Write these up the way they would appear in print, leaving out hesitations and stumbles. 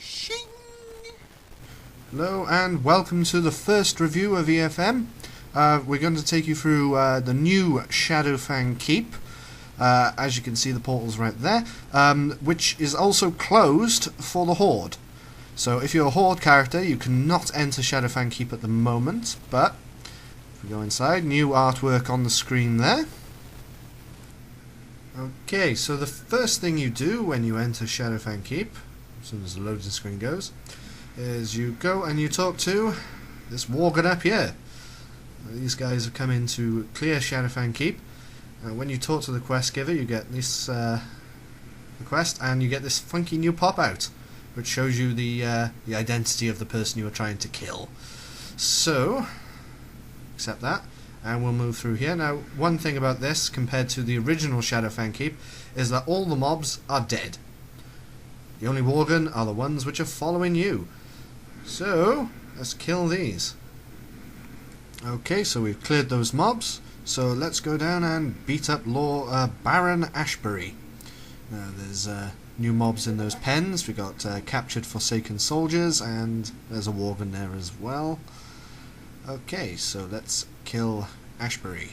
Shing! Hello and welcome to the first review of EFM. We're going to take you through the new Shadowfang Keep. As you can see, the portal's right there, which is also closed for the Horde. So if you're a Horde character, you cannot enter Shadowfang Keep at the moment, but if we go inside, new artwork on the screen there. Okay, so the first thing you do when you enter Shadowfang Keep, as soon as the loading screen goes, is you go and you talk to this Walden up here. These guys have come in to clear Shadowfang Keep. When you talk to the quest giver, you get this quest, and you get this funky new pop-out, which shows you the identity of the person you are trying to kill. So, accept that, and we'll move through here. Now, one thing about this, compared to the original Shadowfang Keep, is that all the mobs are dead. The only Walden are the ones which are following you. So, let's kill these. Okay, so we've cleared those mobs. So let's go down and beat up Baron Ashbury. Now there's new mobs in those pens. We got captured Forsaken soldiers, and there's a Walden there as well. Okay, so let's kill Ashbury.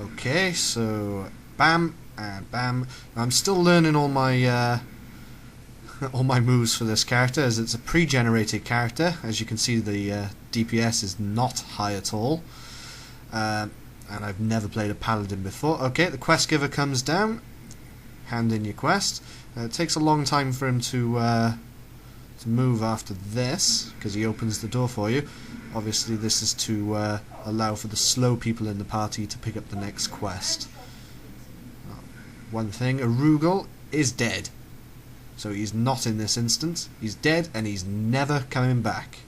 Okay, so bam and bam. I'm still learning all my moves for this character, as it's a pre-generated character. As you can see, the DPS is not high at all, and I've never played a paladin before. Okay, the quest giver comes down. Hand in your quest. It takes a long time for him to move after this, because he opens the door for you. Obviously this is to allow for the slow people in the party to pick up the next quest. One thing, Arugel is dead. So he's not in this instance. He's dead and he's never coming back.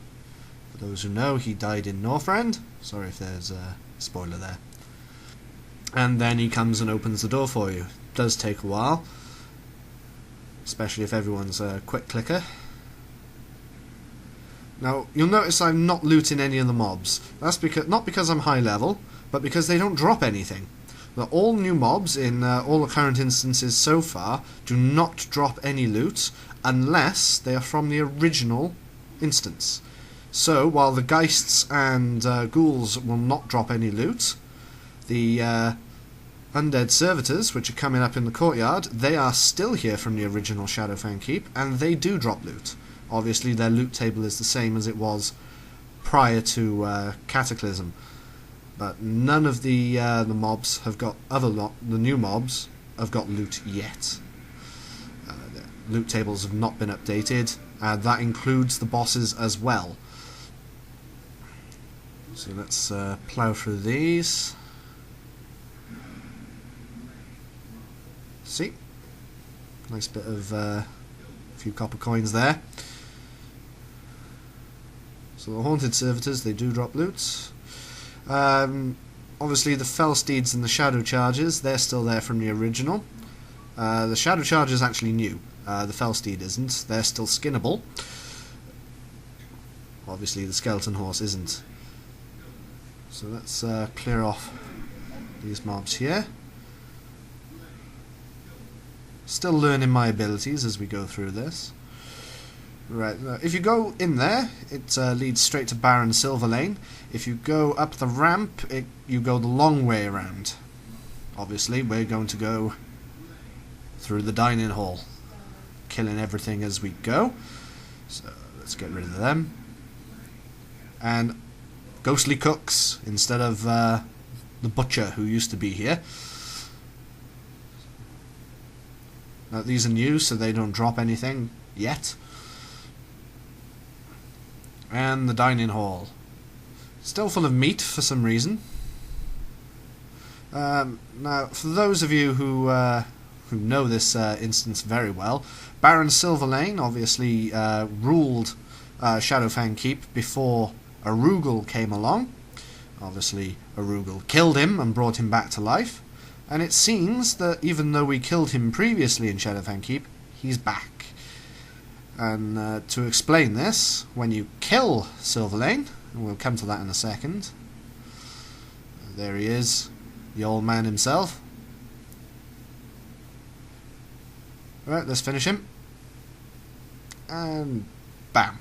For those who know, he died in Northrend. Sorry if there's a spoiler there. And then he comes and opens the door for you. It does take a while, especially if everyone's a quick clicker. Now, you'll notice I'm not looting any of the mobs. That's because not because I'm high level, but because they don't drop anything. Now, all new mobs in all the current instances so far do not drop any loot unless they are from the original instance. So, while the Geists and Ghouls will not drop any loot, the Undead Servitors, which are coming up in the courtyard, they are still here from the original Shadowfang Keep, and they do drop loot. Obviously, their loot table is the same as it was prior to Cataclysm. But none of the mobs have got the new mobs have got loot yet. The loot tables have not been updated, and that includes the bosses as well. So let's plough through these. See, nice bit of a few copper coins there. So the Haunted Servitors, they do drop loot. Obviously the Fell Steeds and the Shadow Chargers, they're still there from the original. The Shadow Charger is actually new. The Fell Steed isn't. They're still skinnable. Obviously the Skeleton Horse isn't. So let's clear off these mobs here. Still learning my abilities as we go through this. Right, if you go in there, it leads straight to Baron Silverlaine. If you go up the ramp, you go the long way around. Obviously, we're going to go through the dining hall, killing everything as we go. So let's get rid of them. And ghostly cooks instead of the butcher who used to be here. Now, these are new, so they don't drop anything yet. And the dining hall, still full of meat for some reason. Now, for those of you who know this instance very well, Baron Silverlaine obviously ruled Shadowfang Keep before Arugel came along. Obviously, Arugel killed him and brought him back to life. And it seems that even though we killed him previously in Shadowfang Keep, he's back. And to explain this, when you kill Silverlaine, and we'll come to that in a second, there he is, the old man himself. Alright, let's finish him. And bam.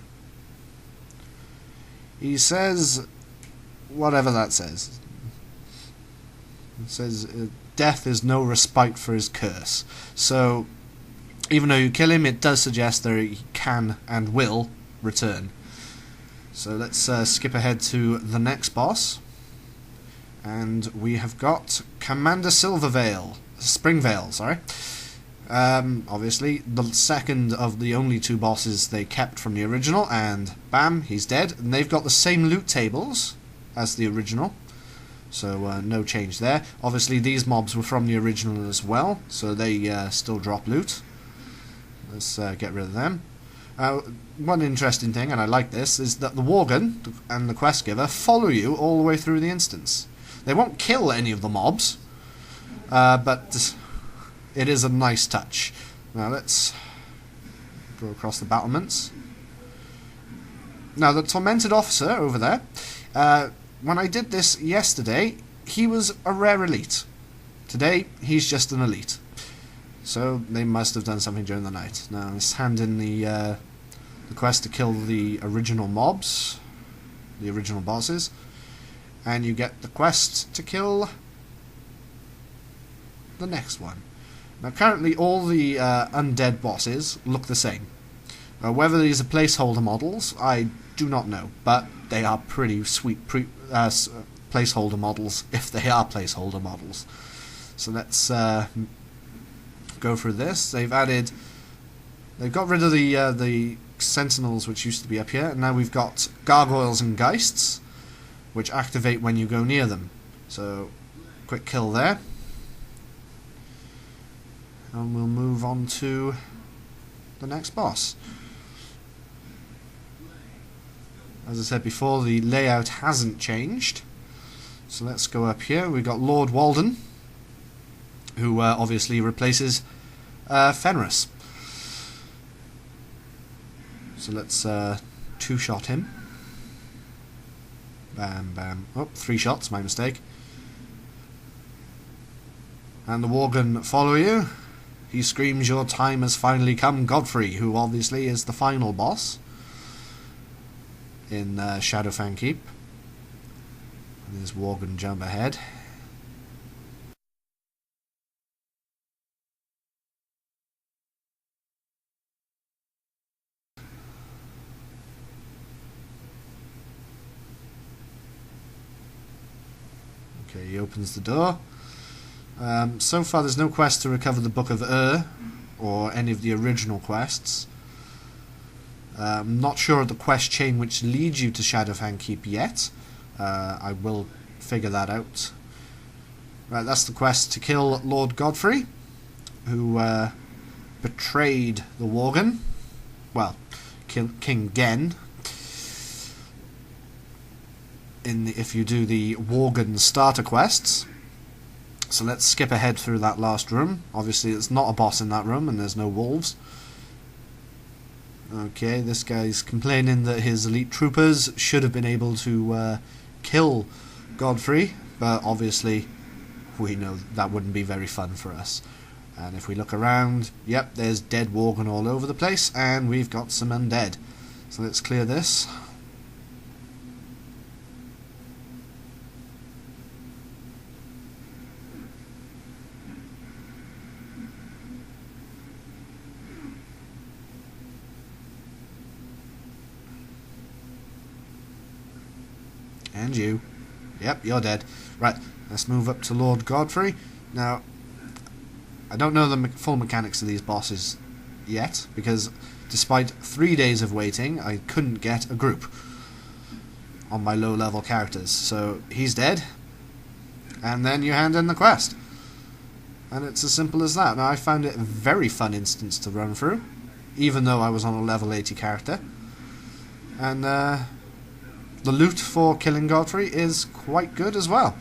He says whatever that says. It says death is no respite for his curse. So even though you kill him, it does suggest that he can and will return. So let's skip ahead to the next boss. And we have got Commander Springvale, sorry. Obviously, the second of the only two bosses they kept from the original, and bam, he's dead. And they've got the same loot tables as the original, so no change there. Obviously, these mobs were from the original as well, so they still drop loot. Let's get rid of them. One interesting thing, and I like this, is that the Worgen and the quest giver follow you all the way through the instance. They won't kill any of the mobs, but it is a nice touch. Now let's go across the battlements. Now the tormented officer over there, when I did this yesterday, he was a rare elite. Today, he's just an elite. So they must have done something during the night. Now let's hand in the quest to kill the original mobs, the original bosses, and you get the quest to kill the next one. Now currently all the undead bosses look the same. Whether these are placeholder models, I do not know, but they are pretty sweet placeholder models, if they are placeholder models. So let's go through this. They've got rid of the sentinels, which used to be up here, and now we've got gargoyles and geists, which activate when you go near them. So quick kill there. And we'll move on to the next boss. As I said before, the layout hasn't changed. So let's go up here. We've got Lord Walden, who obviously replaces Fenris. So let's two-shot him. Bam, bam. Oh, 3 shots, my mistake. And the Worgen follow you. He screams, "Your time has finally come," Godfrey, who obviously is the final boss in Shadowfang Keep. And there's Worgen jump ahead. Okay, he opens the door. So far there's no quest to recover the Book of or any of the original quests. I'm not sure of the quest chain which leads you to Shadowfang Keep yet. I will figure that out. Right, that's the quest to kill Lord Godfrey, who betrayed the Worgen. Well, King Gen. If you do the Worgen starter quests. So let's skip ahead through that last room. Obviously there's not a boss in that room and there's no wolves. Okay, this guy's complaining that his elite troopers should have been able to kill Godfrey, but obviously we know that wouldn't be very fun for us. And if we look around, yep, there's dead Worgen all over the place, and we've got some undead. So let's clear this. And you. Yep, you're dead. Right, let's move up to Lord Godfrey. Now, I don't know the full mechanics of these bosses yet, because despite 3 days of waiting, I couldn't get a group on my low-level characters. So, he's dead, and then you hand in the quest. And it's as simple as that. Now, I found it a very fun instance to run through, even though I was on a level 80 character. And, the loot for killing Godfrey is quite good as well.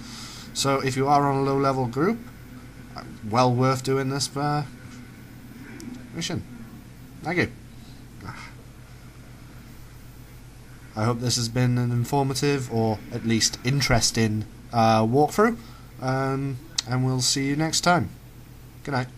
So if you are on a low level group, well worth doing this mission. Thank you. I hope this has been an informative or at least interesting walkthrough, and we'll see you next time. Good night.